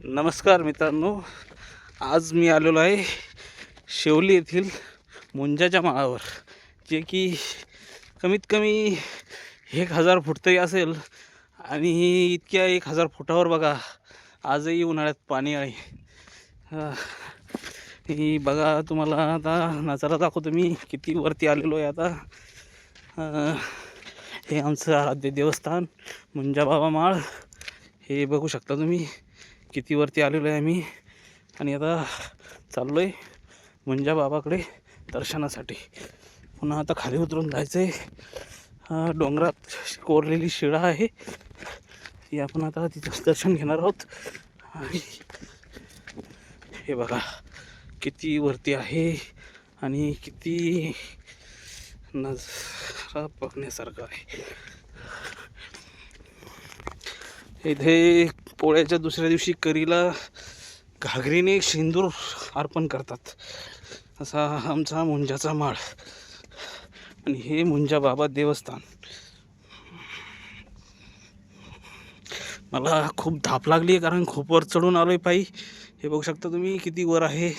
नमस्कार मित्रांनो, आज मी आलेलो आहे शेवली येथील मुंजाच्या माळावर, जे की कमीत कमी 1000 फूट तरी असेल. आणि इतक्या 1000 फुटावर बघा आजही उन्हाळ्यात पाणी आहे. ही बघा, तुम्हाला आता नजारा दाखवतो मी किती वरती आलेलो आहे. आता हे आमचं आराध्य देवस्थान मुंजा बाबा माळ, हे बघू शकता तुम्ही किती वरती आलेलो आहे आम्ही. आणि आता चाललो आहे मुंजा बाबाकडे दर्शनासाठी. पुन्हा आता खाली उतरून जायचं आहे. डोंगरात कोरलेली शिळा आहे, ती आपण आता तिथं दर्शन घेणार आहोत. आणि हे बघा किती वरती आहे आणि किती नजारा बघण्यासारखा आहे. इथे पोळ्याच्या दुसऱ्या दिवशी करीला घागरीने शेंदूर अर्पण करतात. असा आमचा मुंजाचा माळ. आणि हे मुंजा बाबा देवस्थान. मला खूप धाप लागली आहे, कारण खूप वर चढून आलो आहे पायी. हे बघू शकता तुम्ही किती वर आहे.